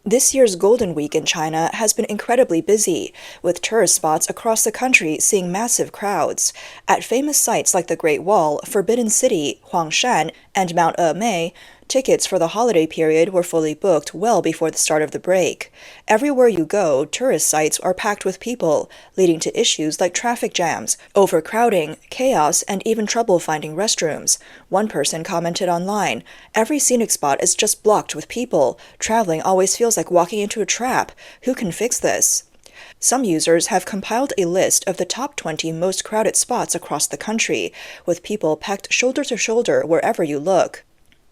This year's Golden Week in China has been incredibly busy, with tourist spots across the country seeing massive crowds. At famous sites like the Great Wall, Forbidden City, Huangshan, and Mount Emei, tickets for the holiday period were fully booked well before the start of the break. Everywhere you go, tourist sites are packed with people, leading to issues like traffic jams, overcrowding, chaos, and even trouble finding restrooms. One person commented online, "Every scenic spot is just blocked with people. Traveling always feels like walking into a trap. Who can fix this?" Some users have compiled a list of the top 20 most crowded spots across the country, with people packed shoulder to shoulder wherever you look.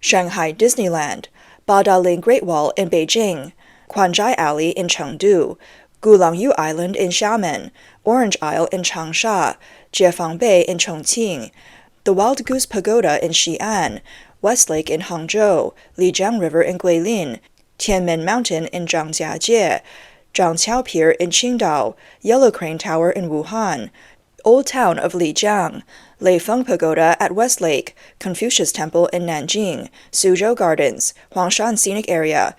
Shanghai Disneyland, Badaling Great Wall in Beijing, Quanzhai Alley in Chengdu, Gulangyu Island in Xiamen, Orange Isle in Changsha, Jiefang Bay in Chongqing, the Wild Goose Pagoda in Xi'an, Westlake in Hangzhou, Lijiang River in Guilin, Tianmen Mountain in Zhangjiajie, Zhangqiao Pier in Qingdao, Yellow Crane Tower in Wuhan, Old Town of Lijiang, Leifeng Pagoda at Westlake, Confucius Temple in Nanjing, Suzhou Gardens, Huangshan Scenic Area,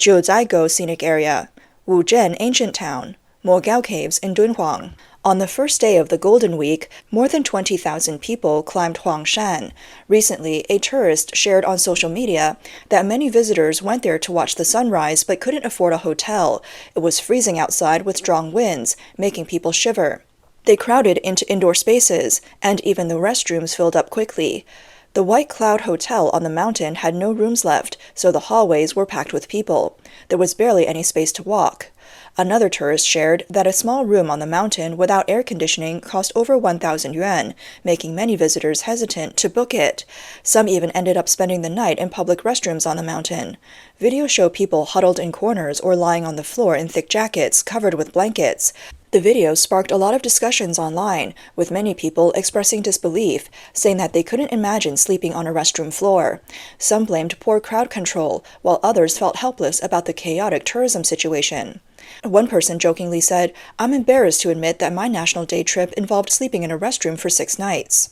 Jiuzaigo Scenic Area, Wuzhen Ancient Town, Mogao Caves in Dunhuang. On the first day of the Golden Week, more than 20,000 people climbed Huangshan. Recently, a tourist shared on social media that many visitors went there to watch the sunrise but couldn't afford a hotel. It was freezing outside with strong winds, making people shiver. They crowded into indoor spaces, and even the restrooms filled up quickly. The White Cloud Hotel on the mountain had no rooms left, so the hallways were packed with people. There was barely any space to walk. Another tourist shared that a small room on the mountain without air conditioning cost over 1,000 yuan, making many visitors hesitant to book it. Some even ended up spending the night in public restrooms on the mountain. Videos show people huddled in corners or lying on the floor in thick jackets covered with blankets. The video sparked a lot of discussions online, with many people expressing disbelief, saying that they couldn't imagine sleeping on a restroom floor. Some blamed poor crowd control, while others felt helpless about the chaotic tourism situation. One person jokingly said, "I'm embarrassed to admit that my National Day trip involved sleeping in a restroom for 6 nights."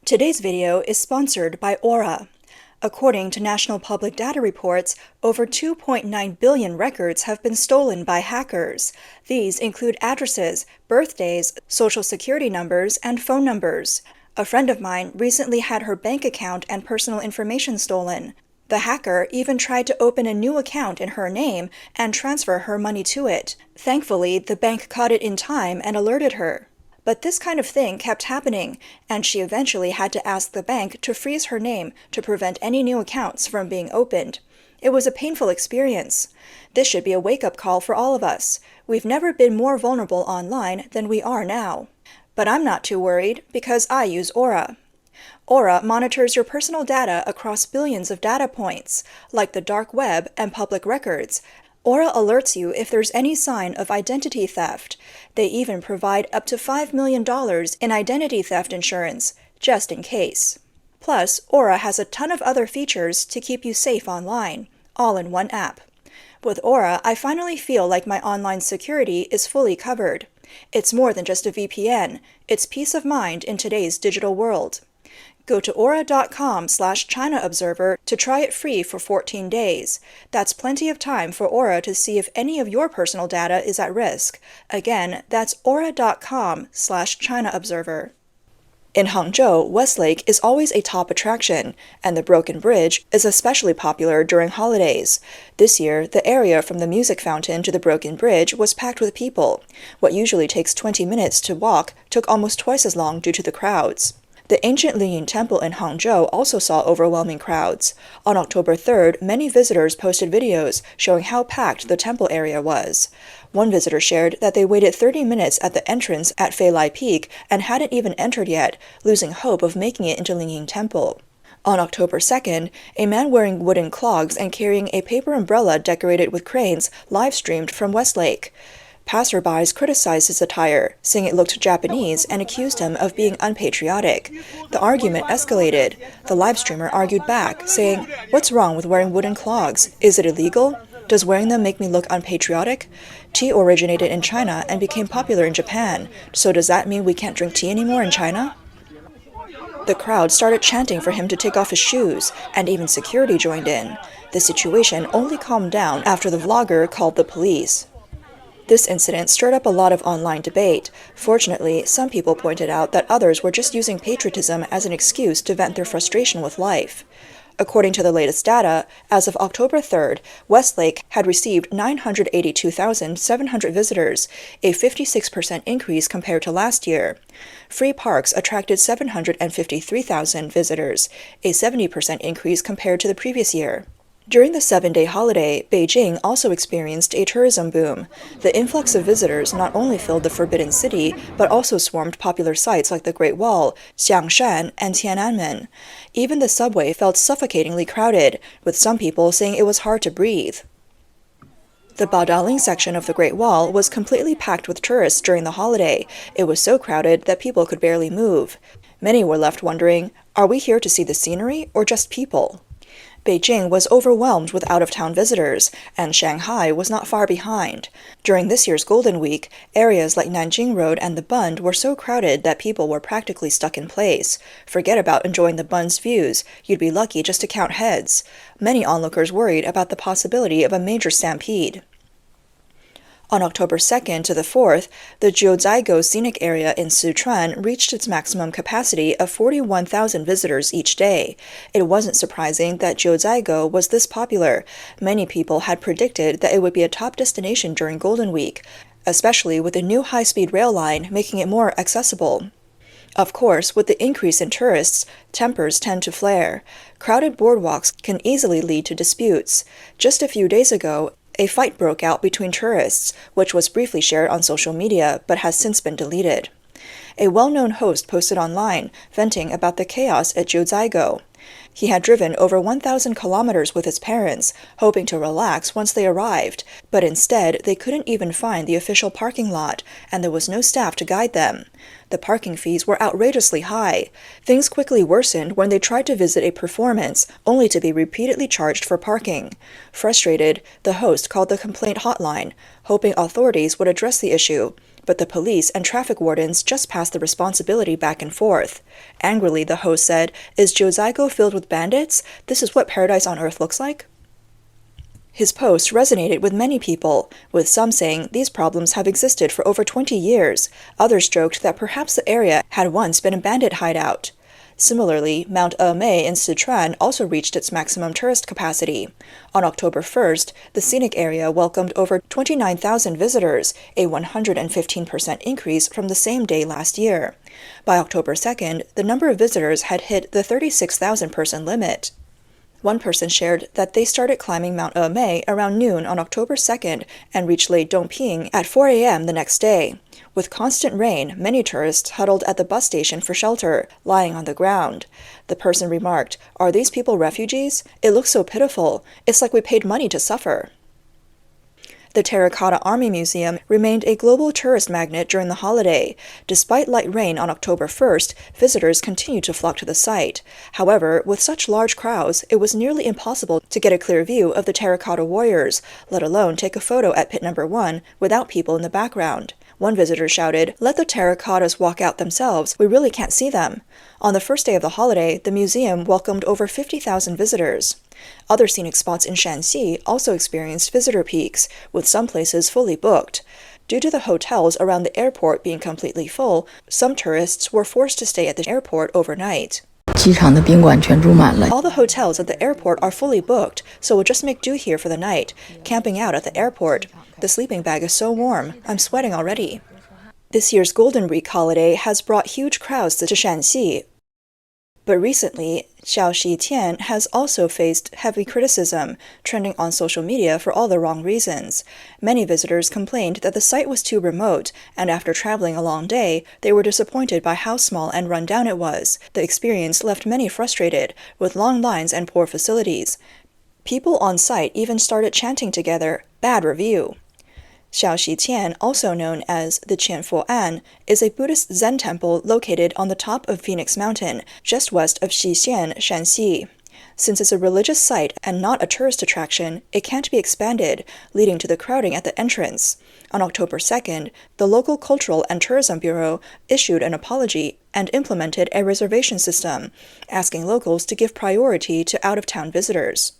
Today's video is sponsored by Aura. According to national public data reports, over 2.9 billion records have been stolen by hackers. These include addresses, birthdays, social security numbers, and phone numbers. A friend of mine recently had her bank account and personal information stolen. The hacker even tried to open a new account in her name and transfer her money to it. Thankfully, the bank caught it in time and alerted her. But this kind of thing kept happening, and she eventually had to ask the bank to freeze her name to prevent any new accounts from being opened. It was a painful experience. This should be a wake-up call for all of us. We've never been more vulnerable online than we are now. But I'm not too worried, because I use Aura. Aura monitors your personal data across billions of data points, like the dark web and public records. Aura alerts you if there's any sign of identity theft. They even provide up to $5 million in identity theft insurance, just in case. Plus, Aura has a ton of other features to keep you safe online, all in one app. With Aura, I finally feel like my online security is fully covered. It's more than just a VPN. It's peace of mind in today's digital world. Go to aura.com/ChinaObserver to try it free for 14 days. That's plenty of time for Aura to see if any of your personal data is at risk. Again, that's aura.com/ChinaObserver. In Hangzhou, Westlake is always a top attraction, and the Broken Bridge is especially popular during holidays. This year, the area from the music fountain to the Broken Bridge was packed with people. What usually takes 20 minutes to walk took almost twice as long due to the crowds. The ancient Lingyin Temple in Hangzhou also saw overwhelming crowds. On October 3rd, many visitors posted videos showing how packed the temple area was. One visitor shared that they waited 30 minutes at the entrance at Feilai Peak and hadn't even entered yet, losing hope of making it into Lingyin Temple. On October 2nd, a man wearing wooden clogs and carrying a paper umbrella decorated with cranes live-streamed from Westlake. Passerbys criticized his attire, saying it looked Japanese, and accused him of being unpatriotic. The argument escalated. The live streamer argued back, saying, "What's wrong with wearing wooden clogs? Is it illegal? Does wearing them make me look unpatriotic? Tea originated in China and became popular in Japan, so does that mean we can't drink tea anymore in China?" The crowd started chanting for him to take off his shoes, and even security joined in. The situation only calmed down after the vlogger called the police. This incident stirred up a lot of online debate. Fortunately, some people pointed out that others were just using patriotism as an excuse to vent their frustration with life. According to the latest data, as of October 3rd, Westlake had received 982,700 visitors, a 56% increase compared to last year. Free Parks attracted 753,000 visitors, a 70% increase compared to the previous year. During the 7-day holiday, Beijing also experienced a tourism boom. The influx of visitors not only filled the Forbidden City, but also swarmed popular sites like the Great Wall, Xiangshan, and Tiananmen. Even the subway felt suffocatingly crowded, with some people saying it was hard to breathe. The Baodaling section of the Great Wall was completely packed with tourists during the holiday. It was so crowded that people could barely move. Many were left wondering, are we here to see the scenery or just people? Beijing was overwhelmed with out-of-town visitors, and Shanghai was not far behind. During this year's Golden Week, areas like Nanjing Road and the Bund were so crowded that people were practically stuck in place. Forget about enjoying the Bund's views, you'd be lucky just to count heads. Many onlookers worried about the possibility of a major stampede. On October 2nd to the 4th, the Jiuzhaigo Scenic Area in Sichuan reached its maximum capacity of 41,000 visitors each day. It wasn't surprising that Jiuzhaigo was this popular. Many people had predicted that it would be a top destination during Golden Week, especially with the new high-speed rail line making it more accessible. Of course, with the increase in tourists, tempers tend to flare. Crowded boardwalks can easily lead to disputes. Just a few days ago, a fight broke out between tourists, which was briefly shared on social media but has since been deleted. A well-known host posted online, venting about the chaos at Jiuzhaigo. He had driven over 1,000 kilometers with his parents, hoping to relax once they arrived, but instead they couldn't even find the official parking lot, and there was no staff to guide them. The parking fees were outrageously high. Things quickly worsened when they tried to visit a performance, only to be repeatedly charged for parking. Frustrated, the host called the complaint hotline, hoping authorities would address the issue, but the police and traffic wardens just passed the responsibility back and forth. Angrily, the host said, "Is Jiuzhaigo filled with bandits? This is what paradise on earth looks like?" His post resonated with many people, with some saying these problems have existed for over 20 years. Others joked that perhaps the area had once been a bandit hideout. Similarly, Mount Emei in Sichuan also reached its maximum tourist capacity. On October 1st, the scenic area welcomed over 29,000 visitors, a 115% increase from the same day last year. By October 2nd, the number of visitors had hit the 36,000-person limit. One person shared that they started climbing Mount Emei around noon on October 2nd and reached Lake Dongping at 4 a.m. the next day. With constant rain, many tourists huddled at the bus station for shelter, lying on the ground. The person remarked, "Are these people refugees? It looks so pitiful. It's like we paid money to suffer." The Terracotta Army Museum remained a global tourist magnet during the holiday. Despite light rain on October 1st, visitors continued to flock to the site. However, with such large crowds, it was nearly impossible to get a clear view of the terracotta warriors, let alone take a photo at pit number 1 without people in the background. One visitor shouted, "Let the terracottas walk out themselves, we really can't see them." On the first day of the holiday, the museum welcomed over 50,000 visitors. Other scenic spots in Shanxi also experienced visitor peaks, with some places fully booked. Due to the hotels around the airport being completely full, some tourists were forced to stay at the airport overnight. All the hotels at the airport are fully booked, so we'll just make do here for the night, camping out at the airport. The sleeping bag is so warm, I'm sweating already. This year's Golden Week holiday has brought huge crowds to Shanxi. But recently, Xiaoxi-Tian has also faced heavy criticism, trending on social media for all the wrong reasons. Many visitors complained that the site was too remote, and after traveling a long day, they were disappointed by how small and run down it was. The experience left many frustrated, with long lines and poor facilities. People on site even started chanting together, "Bad review." Xiaoxi-Tian, also known as the Qianfu An, is a Buddhist Zen temple located on the top of Phoenix Mountain, just west of Xixian, Shanxi. Since it's a religious site and not a tourist attraction, it can't be expanded, leading to the crowding at the entrance. On October 2nd, the local Cultural and Tourism Bureau issued an apology and implemented a reservation system, asking locals to give priority to out-of-town visitors.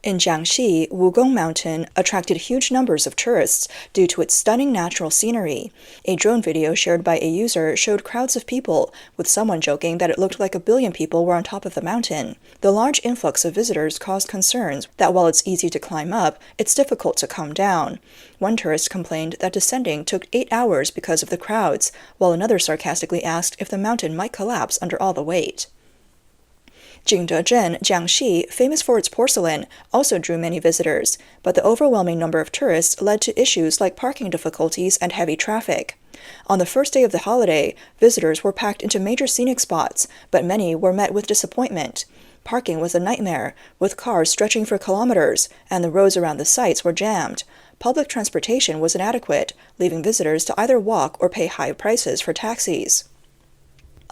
In Jiangxi, Wugong Mountain attracted huge numbers of tourists due to its stunning natural scenery. A drone video shared by a user showed crowds of people, with someone joking that it looked like 1 billion people were on top of the mountain. The large influx of visitors caused concerns that while it's easy to climb up, it's difficult to come down. One tourist complained that descending took 8 hours because of the crowds, while another sarcastically asked if the mountain might collapse under all the weight. Jingdezhen, Jiangxi, famous for its porcelain, also drew many visitors, but the overwhelming number of tourists led to issues like parking difficulties and heavy traffic. On the first day of the holiday, visitors were packed into major scenic spots, but many were met with disappointment. Parking was a nightmare, with cars stretching for kilometers, and the roads around the sites were jammed. Public transportation was inadequate, leaving visitors to either walk or pay high prices for taxis.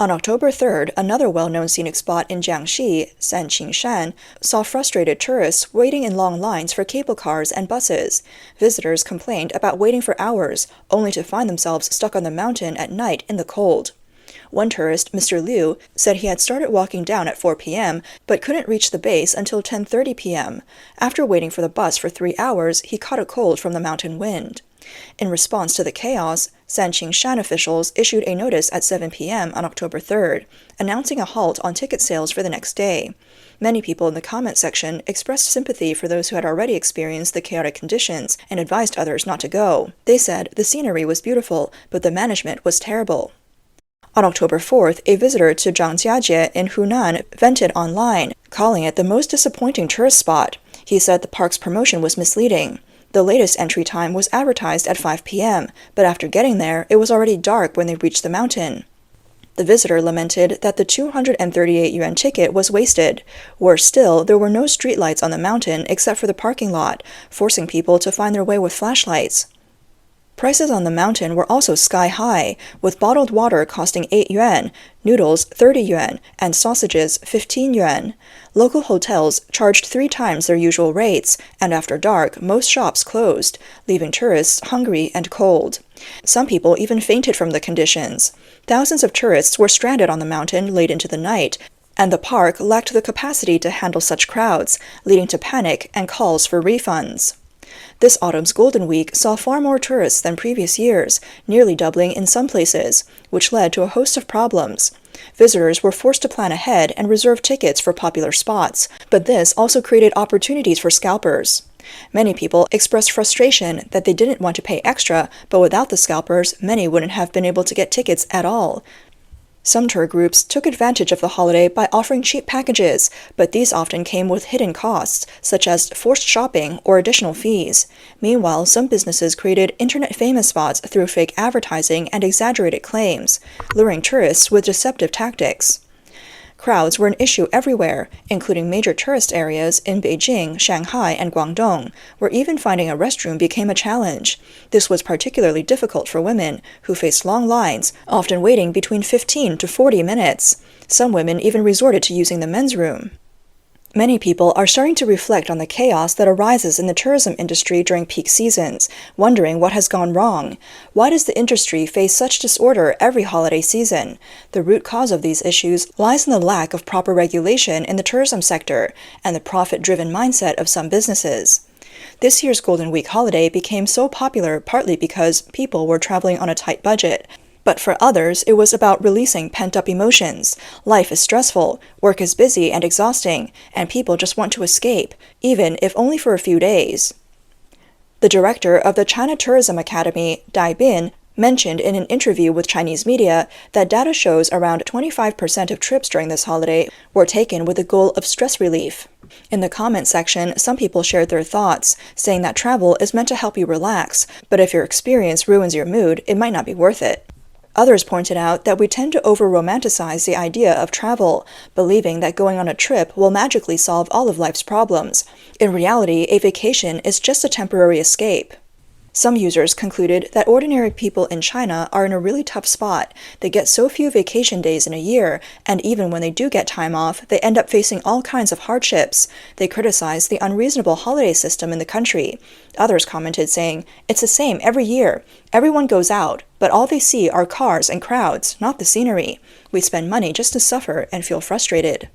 On October 3rd, another well-known scenic spot in Jiangxi, Sanqingshan, saw frustrated tourists waiting in long lines for cable cars and buses. Visitors complained about waiting for hours, only to find themselves stuck on the mountain at night in the cold. One tourist, Mr. Liu, said he had started walking down at 4 p.m., but couldn't reach the base until 10:30 p.m. After waiting for the bus for 3 hours, he caught a cold from the mountain wind. In response to the chaos, Sanqingshan officials issued a notice at 7 p.m. on October 3rd, announcing a halt on ticket sales for the next day. Many people in the comment section expressed sympathy for those who had already experienced the chaotic conditions and advised others not to go. They said the scenery was beautiful, but the management was terrible. On October 4th, a visitor to Zhangjiajie in Hunan vented online, calling it the most disappointing tourist spot. He said the park's promotion was misleading. The latest entry time was advertised at 5 p.m., but after getting there, it was already dark when they reached the mountain. The visitor lamented that the 238 yuan ticket was wasted. Worse still, there were no streetlights on the mountain except for the parking lot, forcing people to find their way with flashlights. Prices on the mountain were also sky-high, with bottled water costing 8 yuan, noodles 30 yuan, and sausages 15 yuan. Local hotels charged 3 times their usual rates, and after dark, most shops closed, leaving tourists hungry and cold. Some people even fainted from the conditions. Thousands of tourists were stranded on the mountain late into the night, and the park lacked the capacity to handle such crowds, leading to panic and calls for refunds. This autumn's Golden Week saw far more tourists than previous years, nearly doubling in some places, which led to a host of problems. Visitors were forced to plan ahead and reserve tickets for popular spots, but this also created opportunities for scalpers. Many people expressed frustration that they didn't want to pay extra, but without the scalpers, many wouldn't have been able to get tickets at all. Some tour groups took advantage of the holiday by offering cheap packages, but these often came with hidden costs, such as forced shopping or additional fees. Meanwhile, some businesses created internet-famous spots through fake advertising and exaggerated claims, luring tourists with deceptive tactics. Crowds were an issue everywhere, including major tourist areas in Beijing, Shanghai, and Guangdong, where even finding a restroom became a challenge. This was particularly difficult for women, who faced long lines, often waiting between 15 to 40 minutes. Some women even resorted to using the men's room. Many people are starting to reflect on the chaos that arises in the tourism industry during peak seasons, wondering what has gone wrong. Why does the industry face such disorder every holiday season? The root cause of these issues lies in the lack of proper regulation in the tourism sector and the profit-driven mindset of some businesses. This year's Golden Week holiday became so popular partly because people were traveling on a tight budget. But for others, it was about releasing pent-up emotions. Life is stressful, work is busy and exhausting, and people just want to escape, even if only for a few days. The director of the China Tourism Academy, Dai Bin, mentioned in an interview with Chinese media that data shows around 25% of trips during this holiday were taken with the goal of stress relief. In the comment section, some people shared their thoughts, saying that travel is meant to help you relax, but if your experience ruins your mood, it might not be worth it. Others pointed out that we tend to over-romanticize the idea of travel, believing that going on a trip will magically solve all of life's problems. In reality, a vacation is just a temporary escape. Some users concluded that ordinary people in China are in a really tough spot. They get so few vacation days in a year, and even when they do get time off, they end up facing all kinds of hardships. They criticized the unreasonable holiday system in the country. Others commented saying, "It's the same every year. Everyone goes out, but all they see are cars and crowds, not the scenery. We spend money just to suffer and feel frustrated."